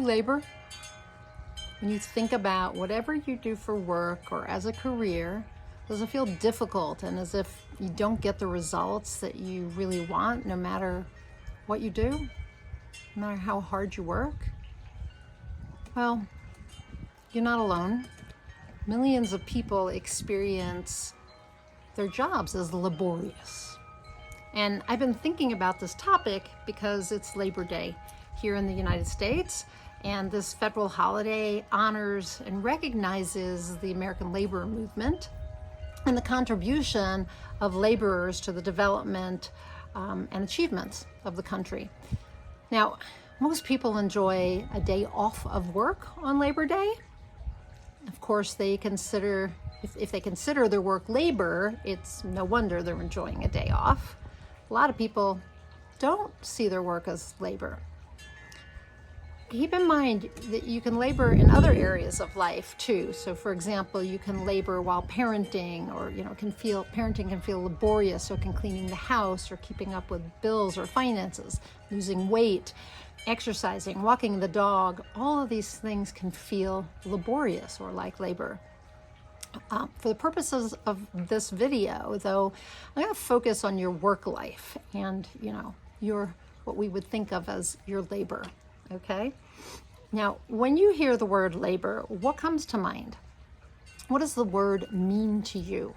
labor? When you think about whatever you do for work or as a career, does it feel difficult and as if you don't get the results that you really want no matter what you do, no matter how hard you work? Well, you're not alone. Millions of people experience their jobs as laborious. And I've been thinking about this topic because it's Labor Day here in the United States, and this federal holiday honors and recognizes the American labor movement and the contribution of laborers to the development and achievements of the country. Now, most people enjoy a day off of work on Labor Day. Of course, they consider, if they consider their work labor, it's no wonder they're enjoying a day off. A lot of people don't see their work as labor. Keep in mind that you can labor in other areas of life too. So for example, you can labor while parenting, or parenting can feel laborious, so can cleaning the house or keeping up with bills or finances, losing weight, exercising, walking the dog. All of these things can feel laborious or like labor. For the purposes of this video, though, I'm going to focus on your work life and, your what we would think of as your labor. Okay? Now, when you hear the word labor, what comes to mind? What does the word mean to you?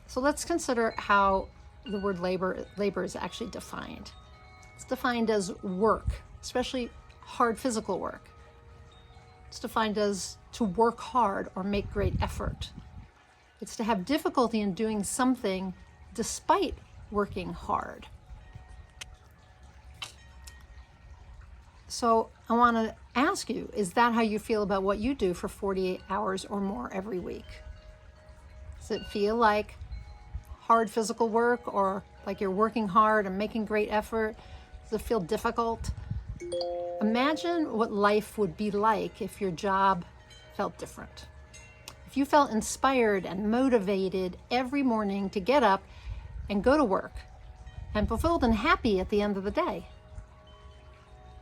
So let's consider how the word labor is actually defined. It's defined as work, especially hard physical work. It's defined as to work hard or make great effort. It's to have difficulty in doing something despite working hard. So I want to ask you, is that how you feel about what you do for 48 hours or more every week? Does it feel like hard physical work, or like you're working hard and making great effort? Does it feel difficult? Imagine what life would be like if your job felt different. If you felt inspired and motivated every morning to get up and go to work, and fulfilled and happy at the end of the day.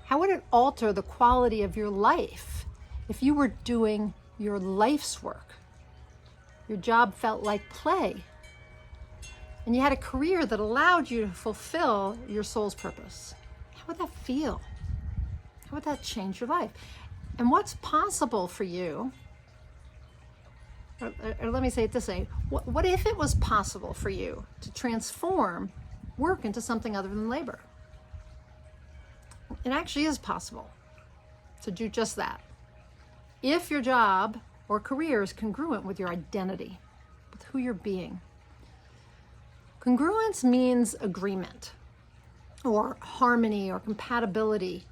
How would it alter the quality of your life if you were doing your life's work? Your job felt like play, and you had a career that allowed you to fulfill your soul's purpose. How would that feel? How would that change your life? And what's possible for you, or let me say it this way, what if it was possible for you to transform work into something other than labor? It actually is possible to do just that. If your job or career is congruent with your identity, with who you're being. Congruence means agreement or harmony or compatibility.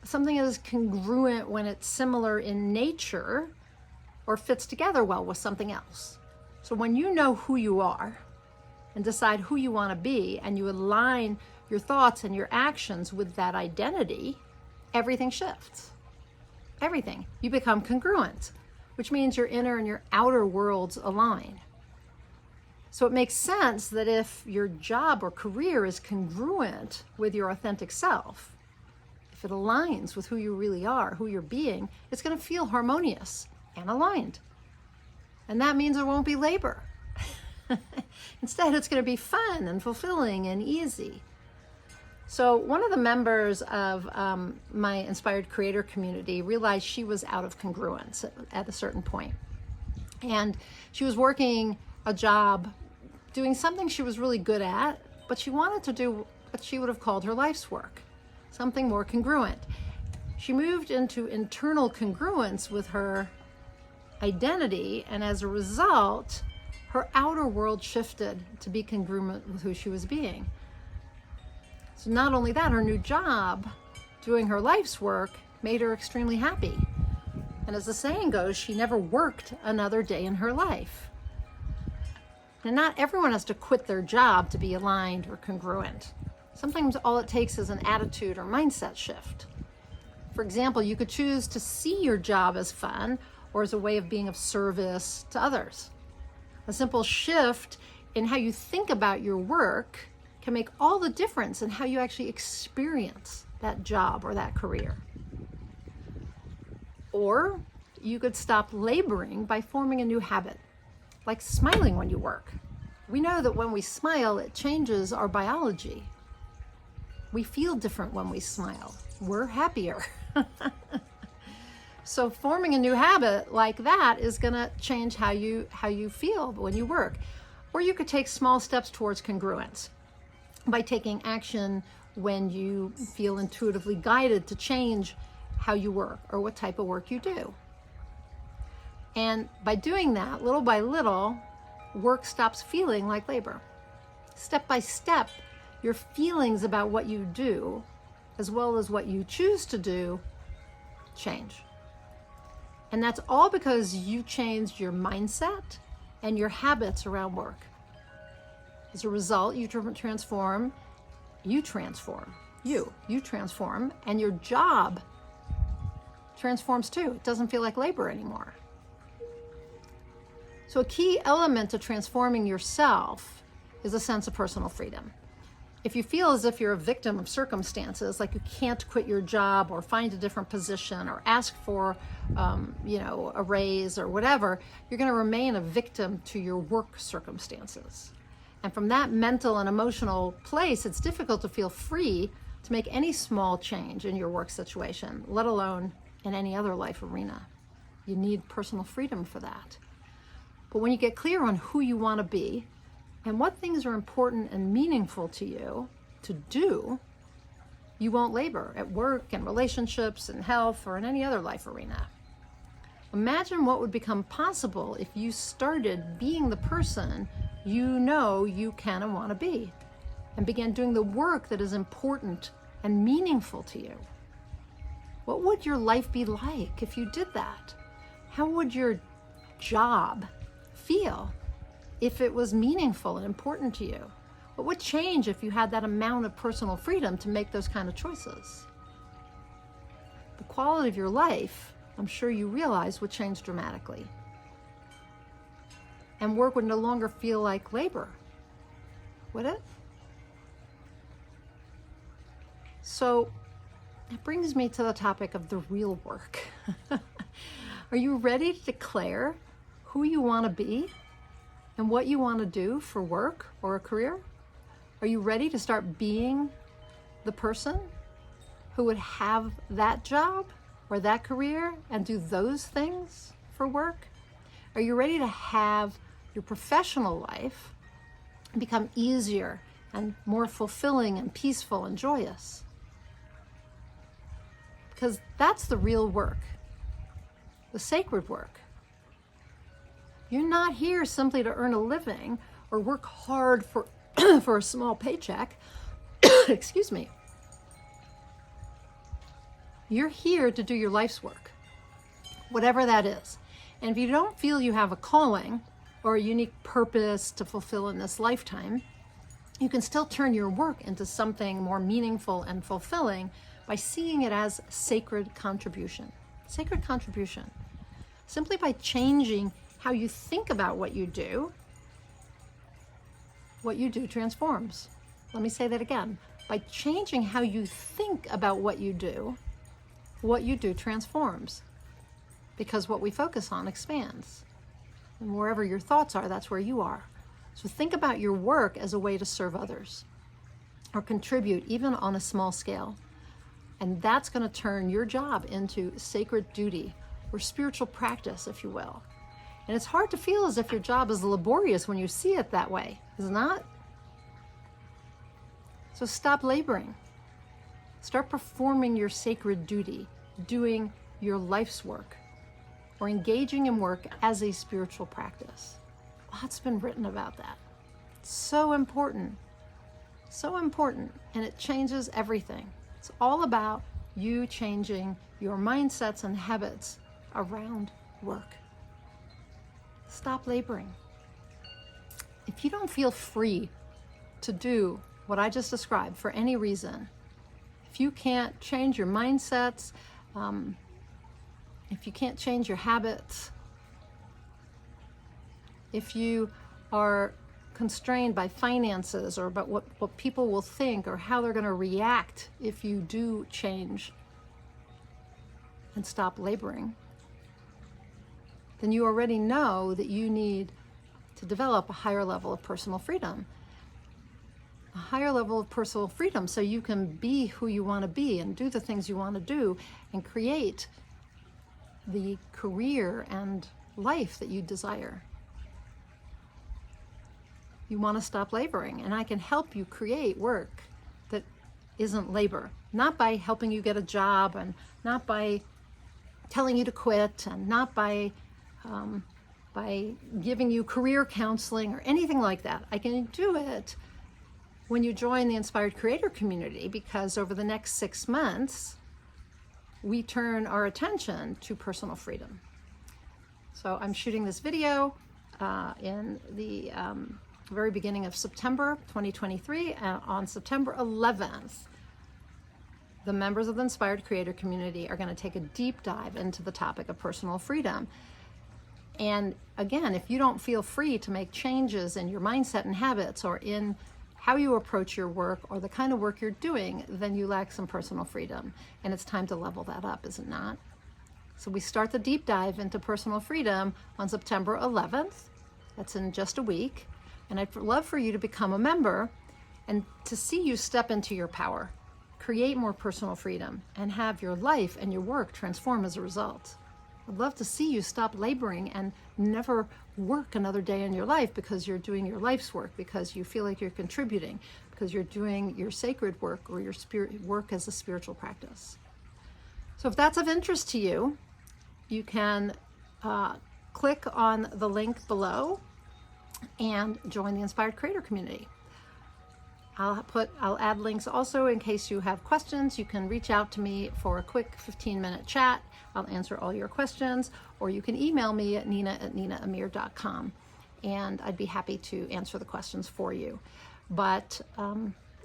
Something is congruent when it's similar in nature or fits together well with something else. So when you know who you are and decide who you want to be, and you align your thoughts and your actions with that identity, everything shifts. Everything. You become congruent, which means your inner and your outer worlds align. So it makes sense that if your job or career is congruent with your authentic self, if it aligns with who you really are, who you're being, it's going to feel harmonious and aligned. And that means it won't be labor. Instead, it's going to be fun and fulfilling and easy. So one of the members of my Inspired Creator community realized she was out of congruence at a certain point. And she was working a job, doing something she was really good at, but she wanted to do what she would have called her life's work, something more congruent. She moved into internal congruence with her identity, and as a result, her outer world shifted to be congruent with who she was being. So not only that, her new job, doing her life's work, made her extremely happy. And as the saying goes, she never worked another day in her life. And not everyone has to quit their job to be aligned or congruent. Sometimes all it takes is an attitude or mindset shift. For example, you could choose to see your job as fun or as a way of being of service to others. A simple shift in how you think about your work can make all the difference in how you actually experience that job or that career. Or you could stop laboring by forming a new habit, like smiling when you work. We know that when we smile, it changes our biology. We feel different when we smile. We're happier. So forming a new habit like that is going to change how you feel when you work. Or you could take small steps towards congruence by taking action when you feel intuitively guided to change how you work or what type of work you do. And by doing that, little by little, work stops feeling like labor. Step by step, your feelings about what you do, as well as what you choose to do, change. And that's all because you changed your mindset and your habits around work. As a result, you transform, and your job transforms too. It doesn't feel like labor anymore. So a key element to transforming yourself is a sense of personal freedom. If you feel as if you're a victim of circumstances, like you can't quit your job or find a different position or ask for, a raise or whatever, you're going to remain a victim to your work circumstances. And from that mental and emotional place, it's difficult to feel free to make any small change in your work situation, let alone in any other life arena. You need personal freedom for that. But when you get clear on who you want to be and what things are important and meaningful to you to do, you won't labor at work and relationships and health or in any other life arena. Imagine what would become possible if you started being the person you know you can and want to be, and began doing the work that is important and meaningful to you. What would your life be like if you did that? How would your job feel if it was meaningful and important to you? What would change if you had that amount of personal freedom to make those kind of choices? The quality of your life, I'm sure you realize, would change dramatically. And work would no longer feel like labor, would it? So it brings me to the topic of the real work. Are you ready to declare who you want to be and what you want to do for work or a career? Are you ready to start being the person who would have that job or that career and do those things for work? Are you ready to have your professional life become easier and more fulfilling and peaceful and joyous? Because that's the real work, the sacred work. You're not here simply to earn a living or work hard for, for a small paycheck. Excuse me. You're here to do your life's work, whatever that is. And if you don't feel you have a calling or a unique purpose to fulfill in this lifetime, you can still turn your work into something more meaningful and fulfilling by seeing it as sacred contribution. Sacred contribution. Simply by changing how you think about what you do transforms. Let me say that again. By changing how you think about what you do transforms. Because what we focus on expands. And wherever your thoughts are, that's where you are. So think about your work as a way to serve others or contribute even on a small scale. And that's going to turn your job into sacred duty or spiritual practice, if you will. And it's hard to feel as if your job is laborious when you see it that way, is it not? So stop laboring. Start performing your sacred duty, doing your life's work, or engaging in work as a spiritual practice. Lots been written about that. It's so important, and it changes everything. It's all about you changing your mindsets and habits around work. Stop laboring. If you don't feel free to do what I just described for any reason, if you can't change your mindsets, if you can't change your habits, if you are constrained by finances or about what people will think or how they're going to react if you do change and stop laboring, then you already know that you need to develop a higher level of personal freedom. A higher level of personal freedom so you can be who you want to be and do the things you want to do and create the career and life that you desire. You want to stop laboring, and I can help you create work that isn't labor, not by helping you get a job and not by telling you to quit and not by giving you career counseling or anything like that. I can do it when you join the Inspired Creator community, because over the next 6 months, we turn our attention to personal freedom. So I'm shooting this video in the very beginning of September 2023. On September 11th, the members of the Inspired Creator community are going to take a deep dive into the topic of personal freedom. And again, if you don't feel free to make changes in your mindset and habits or in how you approach your work or the kind of work you're doing, then you lack some personal freedom. And it's time to level that up, is it not? So we start the deep dive into personal freedom on September 11th. That's in just a week. And I'd love for you to become a member and to see you step into your power, create more personal freedom, and have your life and your work transform as a result. I'd love to see you stop laboring and never work another day in your life because you're doing your life's work, because you feel like you're contributing, because you're doing your sacred work or your spirit work as a spiritual practice. So if that's of interest to you, you can click on the link below and join the Inspired Creator community. I'll add links also in case you have questions. You can reach out to me for a quick 15-minute chat. I'll answer all your questions, or you can email me at nina@ninaamir.com, and I'd be happy to answer the questions for you. But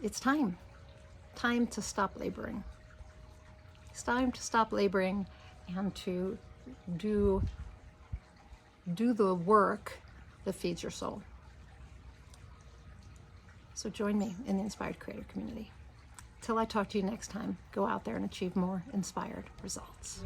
it's time to stop laboring. It's time to stop laboring and to do the work that feeds your soul. So join me in the Inspired Creator community. Till I talk to you next time, go out there and achieve more inspired results.